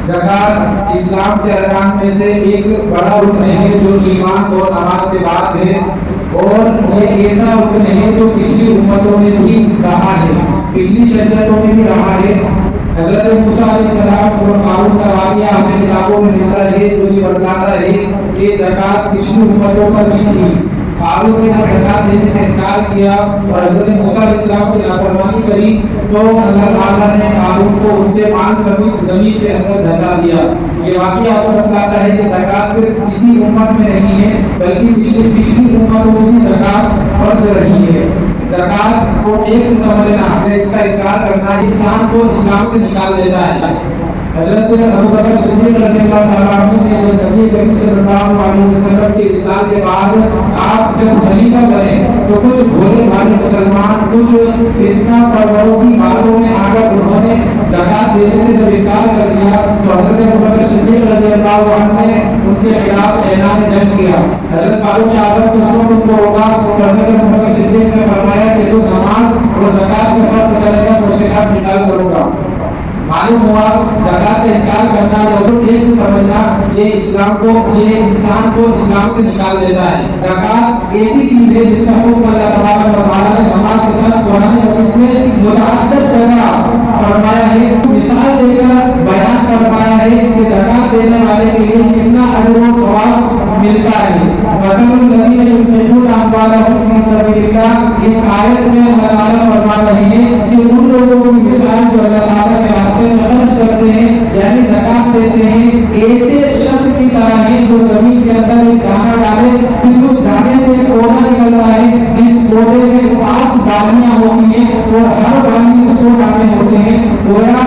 ज़कात इस्लाम के अरकान में से एक बड़ा रुकन है जो ईमान और नमाज के बाद है, और ये ऐसा रुकन है जो पिछली उम्मतों में भी रहा है, पिछली शरीयतों में भी रहा है। हज़रत मूसा अलैहिस्सलाम और क़ारून का वाक़या हमें किताबों में मिलता है जो ये बतलाता है कि ज़कात पिछली उम्मतों पर भी थी। क़ारून ने जब ज़कात देने से इनकार किया और हज़रत मूसा अलैहिस्सलाम की नाफरमानी करी तो अल्लाह ताला ने क़ारून को उसके मान समेत ज़मीन के अंदर धंसा दिया। ये वाक़या आपको बतलाता है कि ज़कात सिर्फ इसी उम्मत में नहीं है बल्कि पिछली उम्मतों में भी ज़कात फ़र्ज़ रही है। ज़कात को एक से समझना या इसका इनकार करना इंसान को इस्लाम से निकाल देता है। हज़रत अबू बकर सिद्दीक़ रज़ियल्लाहु तआला अन्हु ने जब नबी करीम सल्लल्लाहु अलैहि वसल्लम के विसाल के बाद आप जब खलीफा बने तो कुछ भोले भाले मुसलमान कुछ फितना परवरों की बातों में आकर उन्होंने ज़कात देने से जब इनकार कर दिया तो हज़रत अबू बकर सिद्दीक़ रज़ियल्लाहु अन्हु ने उनके खिलाफ ऐलान जंग किया। हज़रत फारूक आज़म को सुन उनको होगा तो हज़रत अबू बकर सिद्दीक़ ने फरमाया कि जो नमाज और ज़कात में फर्क करेगा तो उसके साथ निकाल करूंगा। मालूम हुआ ज़कात का इनकार करना या उसको ठीक से समझना ये इंसान को इस्लाम से निकाल देता है। ज़कात ऐसी चीज है जिसका हुक्म अल्लाह तबारक व तआला ने नमाज के साथ कुरान मजीद में मुतअद्दिद जगह फरमाया है, मिसाल देकर बयान फरमाया है कि ज़कात देने वाले के लिए कितना अजर और सवाब मिलता है। मसलन लदीना युनफिकूना अम्वालहुम फी सबीलिल्लाह, इस आयत में अल्लाह ताला फरमा रहे हैं कि उन लोगों की मिसाल जो अल्लाह ताला के रास्ते में खर्च करते हैं यानी ज़कात देते हैं ऐसे शख्स की तरह है जो जमीन के अंदर एक दाना डाले फिर उस दाने से एक पौधा निकलता है जिस पौधे में 7 डालियां होती हैं और हर डाली में 100 दाने होते हैं। गोया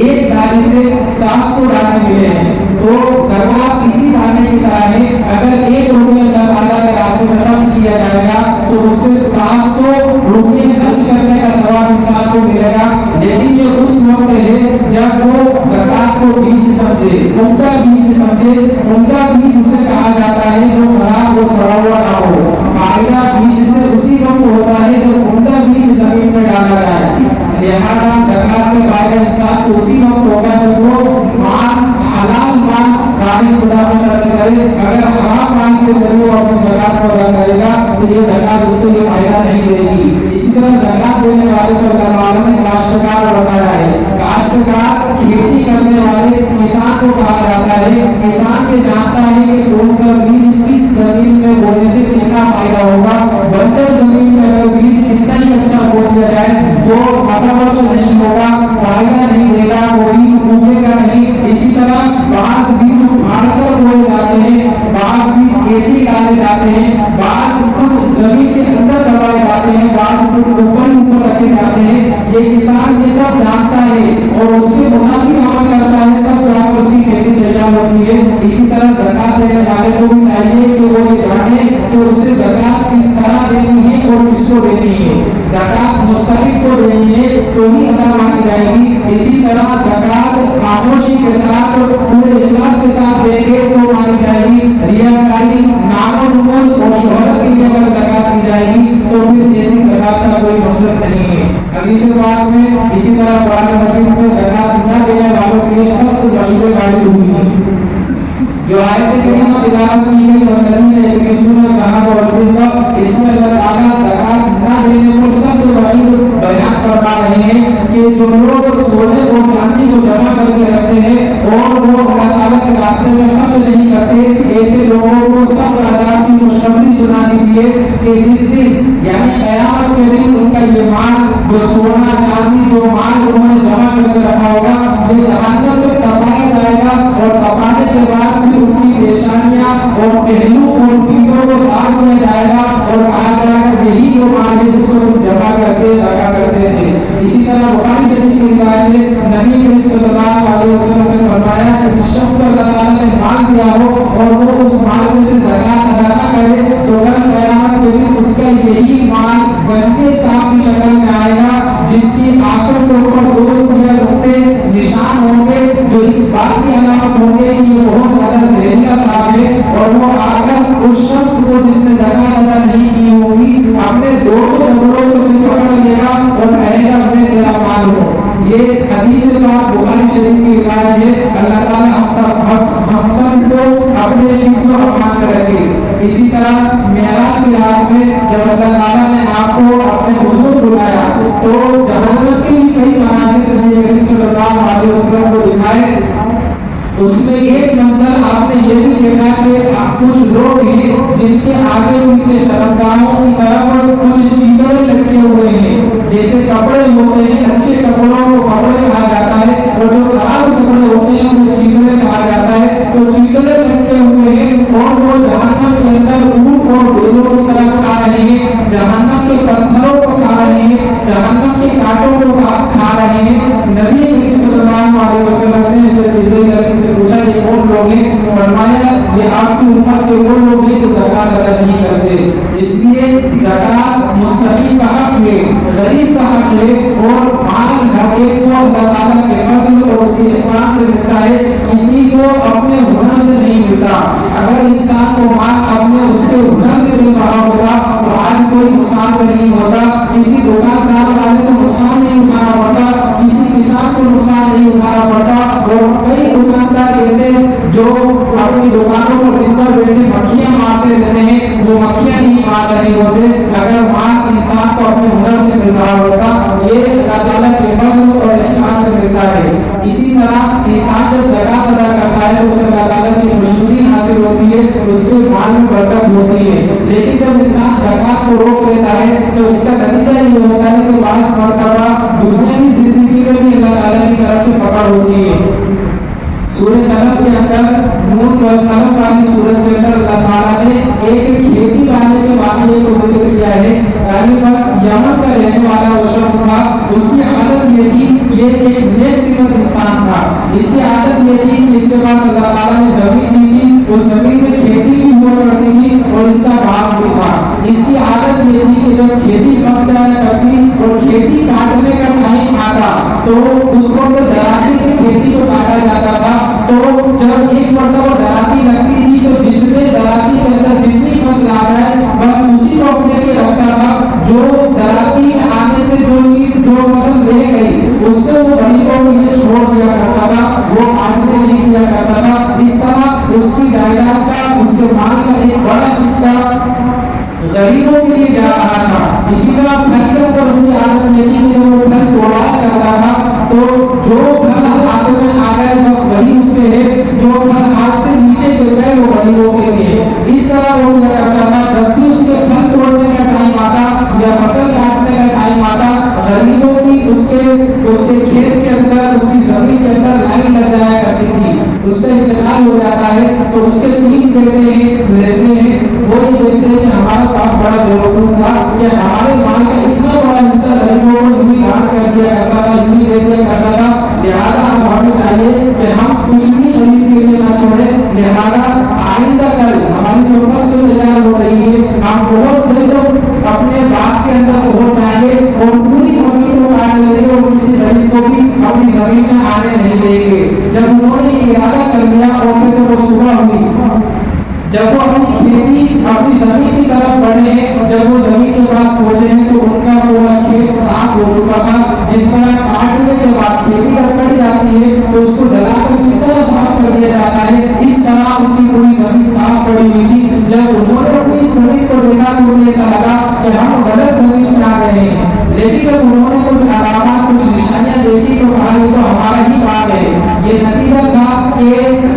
एक दाने से 700 दाने मिले हैं। तो ज़कात इसी दाने की तरह है, अगर 1 रुपया अल्लाह ताला के रास्ते में खर्च किया जाएगा तो उससे 700 रुपये खर्च करने का सवाब इंसान को मिलेगा। लेकिन ये उस वक्त है जब वो ज़कात को बीज समझे, उम्दा बीज समझे। उम्दा बीज उसे कहा जाता है जो खराब हो सड़ा हुआ ना हो। फायदा बीज से उसी वक्त होता है जब उम्दा बीज जमीन में डाला जाए। लिहाजा ज़कात से फायदा इंसान को उसी वक्त होगा जब वो माल हलाल माल राह खुदा में खर्च करे। अगर हराम माल के जरिए वो अपनी ज़कात को अदा करेगा तो ये ज़कात उसको ये फायदा नहीं देगी। इसी तरह ज़कात देने वाले को अल्लाह ताला ने काश्तकार बताया है। काश्तकार खेती करने वाले किसान को कहा जाता है। किसान ये जानता है कि कौन सा बीज किस जमीन में बोने से कितना फायदा होगा। बंजर जमीन में अगर बीज कितना ही अच्छा बो दिया जाए तो फलवर्ष नहीं होगा, फायदा नहीं देगा, वो बीज उगेगा नहीं। इसी तरह बाज़ बीज उखाड़ कर बोए जाते हैं, बाज़ बीज ऐसे डाले जाते हैं, बाज़ कुछ जमीन के अंदर दबाए जाते हैं, बाज़ कुछ ऊपर रखे जाते हैं। ये किसान ये सब जानता है और उसके मुताबिक अमल करता है तब जाकर उसकी खेती तैयार होती है। इसी तरह ज़कात देने वाले को भी चाहिए कि वो ये जाने कि उसे ज़कात किस तरह देनी है और किसको देनी है। ज़कात मुस्तहिक को देनी है तो ही अदा मानी जाएगी। इसी तरह ज़कात खामोशी के साथ पूरे इखलास के साथ देंगे तो मानी जाएगी। रियाकारी नामोनुमल और शोहरत के लिए अगर ज़कात दी जाएगी तो फिर ऐसी ज़कात का कोई मकसद नहीं है। हदीस पाक में इसी तरह कुरान मजीद में ज़कात न देने वालों के लिए सख्त वईदें वारिद हुई हैं। जो आयत करीमा तिलावत की गई और नबी ने यकीनन कहा और इसमें अल्लाह ताला ज़कात न देने पर सख्त वईद बयान फरमा रहे हैं कि जो लोग सोने और चांदी को जमा करके रखते हैं और वो अल्लाह ताला के रास्ते में खर्च नहीं करते, ऐसे लोगों को सख्त अज़ाब की खुशखबरी सुना दीजिए कि जिस दिन यानी क़यामत के दिन उनका ये माल जो सोना चांदी जो माल उन्होंने जमा करके रखा होगा ये जहन्नम में तपाया जाएगा और तपाने के बाद फिर उनकी पेशानियां और पहलू और पीठों को दाग दिया जाएगा और कहा जाएगा यही वो माल है जिसको तुम जमा करके रखा करते थे। इसी तरह बुखारी शरीफ की रिवायत है नबी करीम सल्लल्लाहु अलैहि वसल्लम ने फरमाया कि जिस शख्स को अल्लाह ताला ने माल दिया हो और वो उस माल में से ज़कात अदा न करे तो कल क़यामत के दिन उसका यही माल गंजे सांप की शक्ल में आएगा जिसकी आंखों के ऊपर 2 सिंह नुक्ते निशान होंगे जो इस बात की अलामत होंगे कि ये बहुत ज्यादा जहरीला सांप है। और वो आकर उस शख्स को जिसने ज़कात अदा नहीं की होगी अपने दोनों जबड़ों से उसे पकड़ लेगा और कहेगा मैं तेरा माल हूँ। ये हदीस पाक बुखारी शरीफ की रिवायत है। अल्लाह ताला हम सब को अपने हिफ्ज़ व अमान में रखे। इसी तरह मेराज की रात में जब अल्लाह ताला ने आपको अपने हुजूर बुलाया तो जहन्नम के भी कई मनाज़िर नबी करीम सल्लल्लाहु अलैहि वसल्लम को दिखाए। उसमें एक मंजर आपने ये भी देखा कि कुछ लोग हैं जिनके आगे पीछे शर्मगाहों की तरफ कुछ चीतड़े लटके हुए हैं। जैसे कपड़े होते हैं, अच्छे कपड़ों को कपड़े कहा जाता है और जो खराब कपड़े होते हैं उन्हें चीतड़े कहा जाता है। तो चीतड़े लटके हुए हैं और वो जहन्नम के अंदर ऊंट और बैलों की तरफ खा रहे हैं, जहन्नम के पत्थरों को खा रहे हैं, जहन्नम के कांटों को खा रहे हैं। नबी करीम सल्लल्लाहु अलैहि वसल्लम ने जिब्रील से पूछा ये कौन लोग हैं? फरमाया ये आपकी उम्मत के वो लोग हैं जो ज़कात अदा नहीं करते। इसलिए ज़कात मुस्तहिक का हक है, गरीब का हक है और माल हर एक को अल्लाह ताला के फज़ल और उसके एहसान से मिलता है, किसी को अपने हुनर से नहीं मिलता। अगर इंसान को माल अपने उसके हुनर से मिल रहा होता तो आज कोई नुकसान नहीं होता, किसी दुकानदार वाले को नुकसान नहीं उठाना पड़ता, किसी किसान को नुकसान नहीं उठाना पड़ता। और कई दुकानदार ऐसे जो अपनी दुकानों पर दिन भर बैठे मक्खियां मारते रहते हैं, वो मक्खियां नहीं मार रहे होते अगर माल इंसान को अपने हुनर से मिल रहा होता। ये अल्लाह ताला के फज़ल और एहसान से मिलता है। इसी तरह इंसान जब ज़कात अदा करता है तो उसे अल्लाह ताला की खुशनुदी हासिल होती है, उसके माल में बरकत होती है। लेकिन जब इंसान ज़कात को रोक लेता है तो इसका नतीजा ये होता है कि बाज़ मर्तबा दुनियावी जिंदगी में भी अल्लाह ताला की तरफ से पकड़ होती है। सूरह कलम के अंदर नून और कलम वाली सूरत के अंदर अल्लाह ताला ने एक खेती वाले के वाक़ये को जिक्र किया है। गालिबन यमन का रहने वाला वो शख्स था, उसकी आदत ये थी, ये एक नेकसिफत इंसान था। इसकी आदत ये थी कि इसके पास अल्लाह ताला ने ज़मीन दी थी, उस ज़मीन में खेती भी हुआ करती थी और इसका बाग भी था। इसकी आदत ये थी कि जब खेती पक जाया करती और खेती काटने का टाइम आता तो उसको दराती से खेती को काटा जाता था। तो जब एक मरतबा दराती लगती थी तो जितने दराती के अंदर जितनी फसल आ जाए बस उसी को अपने लिए रखता था। जो दराती में आने से जो फसल रह गई उसको वो गरीबों के लिए छोड़ दिया करता था, वो काटने नहीं दिया करता था। इस तरह उसकी जायदाद का, उसके माल का एक बड़ा हिस्सा गरीबों के लिए जा रहा था। इसी तरह फल के अंदर उसकी आदत ये थी कि जब वो फल तोड़ाया करता था तो जो फल हाथ में आ गए बस वही उसके है, जो फल हाथ से नीचे गिर गए वो गरीबों के लिए। इस तरह वो क्या करता था, जब भी उसके फल तोड़ने का टाइम आता या फसल काटने का टाइम आता, गरीबों की उसके खेत के अंदर, उसकी जमीन के अंदर लाइन लग जाया करती थी। उसका इंतकाल हो जाता है तो उसके 3 बेटे रहते हैं। वो ये देखते हैं कि हमारा बाप बड़ा बेवकूफ था कि हमारे माल का इतना बड़ा हिस्सा गरीबों को यूं ही दान कर दिया करता था, यूं ही दे दिया करता था। लिहाजा हमें चाहिए कि हम कुछ भी गरीब के लिए ना छोड़े। लिहाजा आइंदा कल हमारी जो फसल तैयार हो रही है हम बहुत जल्द अपने बाग के अंदर पहुंच जाएंगे और पूरी फसल को काट लेंगे और किसी गरीब को भी अपनी जमीन में आने नहीं देंगे। जब उन्होंने इरादा कर लिया और फिर जब वो सुबह हुई, जब वो अपनी खेती अपनी जमीन की तरफ बढ़े हैं, जब वो जमीन के पास पहुंचे हैं तो उनका पूरा खेत साफ हो चुका था। जिस तरह काटने के बाद खेती कट जाती है तो उसको जलाकर किस तरह साफ कर दिया जाता है, इस तरह उनकी पूरी जमीन साफ पड़ी हुई थी। जब उन्होंने अपनी जमीन को देखा तो उन्हें ऐसा लगा कि हम गलत जमीन में आ गए हैं। लेकिन जब उन्होंने कुछ अलामत, कुछ निशानियां देखी तो कहा ये तो हमारा ही बाग है। ये नतीजा था कि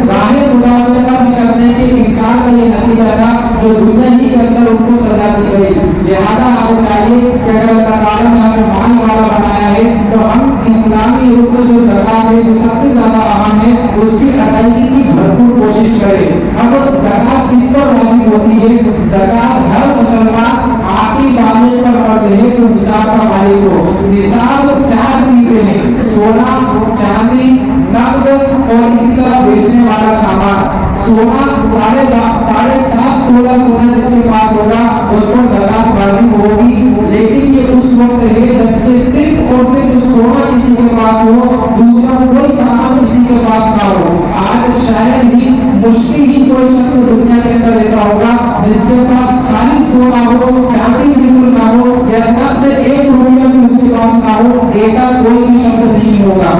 राहे खुदा में खर्च करने के इनकार का ये नतीजा था जो दुनिया ही के अंदर उनको सजा दी गई। लिहाजा हमें चाहिए कि अगर अल्लाह ताला ने हमें माल वाला बनाया है तो हम इस्लामी रुकन जो ज़कात है, जो सबसे ज्यादा अहम है, उसकी अदायगी की भरपूर कोशिश करें। अब ज़कात किस पर वाजिब होती है? ज़कात हर मुसलमान आकी बालिग पर फर्ज है जो निसाब का मालिक हो। निसाब 4 चीजें हैं, सोना, चांदी, नकद और इसी तरह बेचने वाला सामान। सोना 7.5 तोला सोना जिसके पास होगा उस पर ज़कात वाजिब होगी। लेकिन ये उस वक्त है जबकि सिर्फ और सिर्फ सोना किसी के पास हो, दूसरा कोई सामान किसी के पास ना हो। आज शायद ही मुश्किल ही कोई शख्स दुनिया के अंदर ऐसा होगा जिसके पास खाली सोना हो, चांदी बिल्कुल ना हो या नकद 1 रुपया भी उसके पास ना हो, ऐसा कोई भी शख्स नहीं होगा।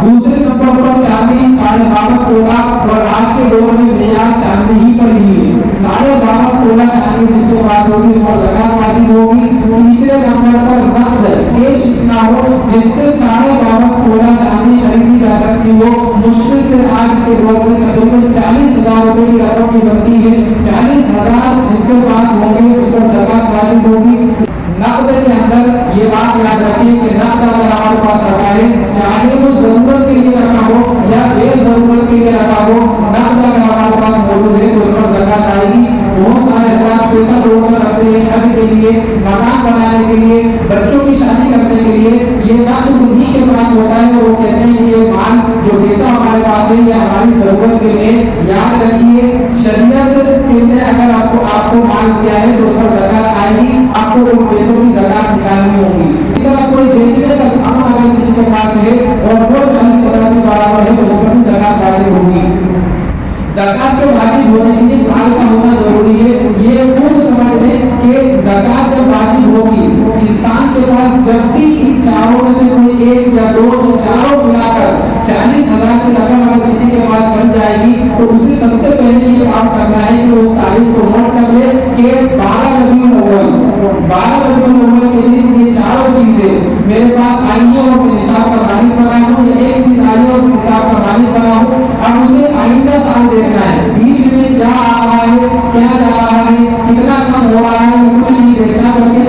दूसरे नंबर पर चांदी 52.5 तोला, और आज के दौर में मेयार चांदी ही पर ही है। 52.5 तोला चांदी जिसके पास होगी उस पर ज़कात वाजिब होगी। तीसरे नंबर पर नक़द कैश इतना हो जिससे 52.5 तोला चांदी खरीदी जा सकती हो। मुश्किल से आज के दौर में तकरीबन 40,000 रुपए की रकम की बनती है। 40,000 जिसके पास होंगे उस पर ज़कात वाजिब होगी। नक़द के अंदर ये बात याद रखिए कि नक़द अगर हमारे पास रखा है, चाहे वो जरूरत के लिए रखा हो या गैर जरूरत के लिए रखा हो, नक़द अगर हमारे पास मौजूद है तो उस पर ज़कात आएगी। बहुत सारे हज़रात पैसा जोड़कर रखते हैं हज के लिए, मकान बनाने के लिए, बच्चों की शादी करने के लिए। ये नक़द उन्हीं के पास होता है और वो कहते हैं कि ये माल जो पैसा हमारे पास है ये हमारी जरूरत के लिए। याद रखिए शरीयत ने अगर आपको माल दिया है तो उस पर ज़कात आएगी, आपको उन पैसों की ज़कात निकालनी होगी। इस तरह कोई बेचने का सामान अगर किसी के पास है और वो 40,000 के बराबर है तो उस पर भी ज़कात वाजिब होगी। ज़कात के वाजिब होने के लिए साल का होना जरूरी है। ये खूब समझ लें कि ज़कात जब वाजिब होगी, इंसान के पास जब भी इन चारों में से कोई एक या दो या चारों मिलाकर 40,000 की रकम अगर किसी के पास बन जाएगी तो उसे सबसे पहले ये काम करना है कि उस तारीख को नोट कर ले कि 12 रबीउल अव्वल के दिन ये चारों चीजें मेरे पास आई है और मैं निसाब का मालिक बना हूँ, या एक चीज आई है और मैं निसाब का मालिक बना हूँ। अब उसे आइंदा साल देखना है, बीच में क्या आ रहा है, क्या जा रहा है, कितना कम हो रहा है, कुछ नहीं देखना, बल्कि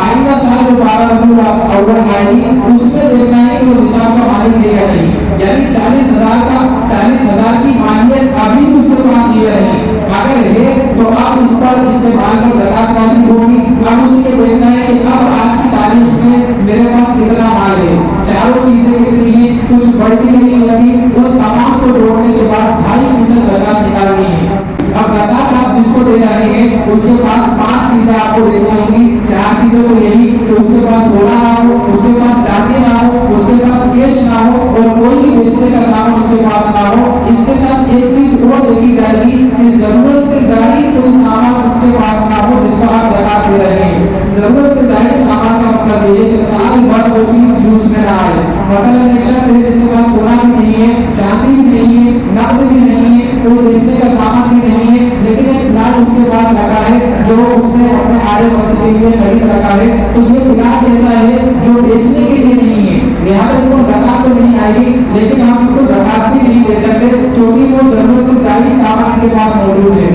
आइंदा साल जो 12 रबीउल अव्वल आएगी उसमें देखना है कि वो निसाब का मालिक है या नहीं। यानी 40,000 की मालियत अभी भी उसके पास ये रही, अगर है तो अब इस पर इसके माल पर ज़कात वाजिब होगी। अब उसे ये देखना है कि अब आज की तारीख में मेरे पास कितना माल है, चारों चीजें कितनी है, कुछ बढ़ती नहीं लगी, उन तमाम को जोड़ने के बाद 2.5% ज़कात निकालनी है। अब ज़कात आप जिसको दे रहे हैं उसके पास 5 चीजें आपको देखनी होंगी। 4 चीजें तो यही कि उसके पास सोना ना हो, उसके पास चांदी ना हो, उसके पास कैश ना हो और कोई भी बेचने का सामान उसके पास ना हो। इसके साथ एक चीज और देखी जाएगी कि जरूरत से ज्यादा कोई सामान उसके पास ना हो जिसको आप ज़कात दे रहे हैं। जरूरत से ज्यादा सामान का मतलब ये है कि साल भर वो चीज यूज में ना आए। मसलन एक शख्स है जिसके पास सोना भी नहीं है, चांदी भी नहीं है, नकद भी नहीं है, कोई बेचने का सामान भी नहीं है, लेकिन एक प्लाट उसके पास रखा है जो उसने अपने आड़े वक्त के लिए खरीद रखा है, तो ये प्लाट ऐसा है जो बेचने के लिए नहीं है, लिहाजा इसको ज़कात तो नहीं आएगी, लेकिन हम उनको ज़कात भी नहीं दे सकते क्योंकि वो जरूरत से ज्यादा सामान के पास मौजूद है।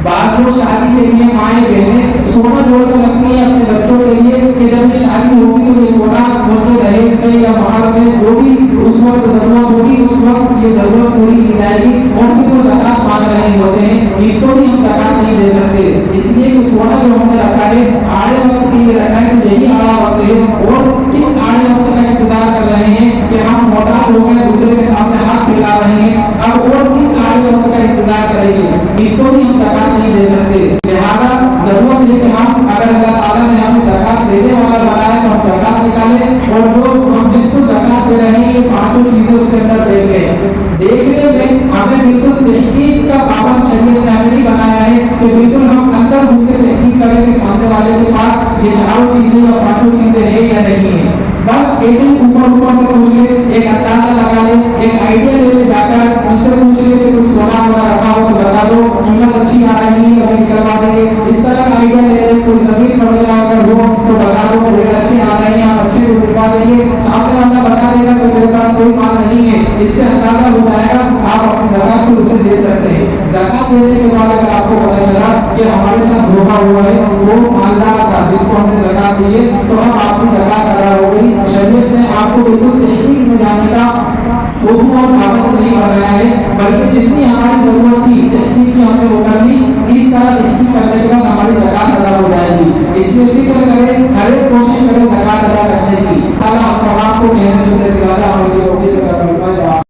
बात लोग शादी के लिए माएँ बहनें सोना जोड़ कर रखती है अपने बच्चों के लिए कि जब ये शादी होगी तो ये सोना उनके दहेज में या महर में जो भी उस वक्त जरूरत होगी उस वक्त ये जरूरत पूरी की जाएगी। और भी वो ज़कात मांग रहे होते हैं, इनको भी हम ज़कात नहीं दे सकते, इसलिए कि सोना जो हमने रखा है आड़े वक्त के लिए रखा है, तो यही आड़ा वक्त है। और किस आड़े वक्त का इंतजार कर रहे हैं कि हम मोहताज हो गए दूसरे के सामने हाथ फैला रहे हैं, अब और किस आड़े वक्त का इंतजार करेंगे, इनको भी हम ज़कात नहीं दे सकते। लिहाजा जरूरत है कि हम अगर अल्लाह ताला ने हमें ज़कात देने वाला बनाया तो हम ज़कात निकालें और जो हम जिसको ज़कात दे रहे हैं ये 5 चीजें उसके अंदर देख लें। देखने में हमें बिल्कुल तहकीक का पाबंद शरीयत ने हमें नहीं बनाया है कि बिल्कुल हम अंदर घुस के तहकीक करें कि सामने वाले के पास ये 4 चीजें या 5 चीजें है या नहीं है। बस ऐसे ही ऊपर से पूछ ले, एक अंदाजा लगा ले, एक आइडिया ले ले, जाकर उनसे पूछ ले कि कुछ सोना वोना रखा हो तो बता दो, कीमत अच्छी आ रही है अभी निकलवा देंगे, इस तरह का आइडिया ले ले। कोई जमीन वगैरह अगर हो तो बता दो, रेट अच्छे आ रहे हैं, हम अच्छे को दिलवा देंगे। सामने वाला बता देगा कि मेरे पास कोई माल नहीं है, इससे अंदाजा हो जाएगा, आप अपनी ज़कात को उसे दे सकते हैं। ज़कात देने के बाद अगर आपको पता चला कि हमारे साथ धोखा हुआ है, वो मालदार था जिसको हमने ज़कात दी है, तो अब आपकी ज़कात अदा हो गई। शरीयत ने आपको बिल्कुल तहकीक में जाने का हुक्म और पाबंद नहीं बनाया है, बल्कि जितनी हमारी जरूरत थी तहकीक की हमने वो कर ली। इस तरह तहकीक करने के बाद हमारी ज़कात अदा हो जाएगी। इसमें फिक्र करें, हर एक कोशिश करें ज़कात अदा करने की।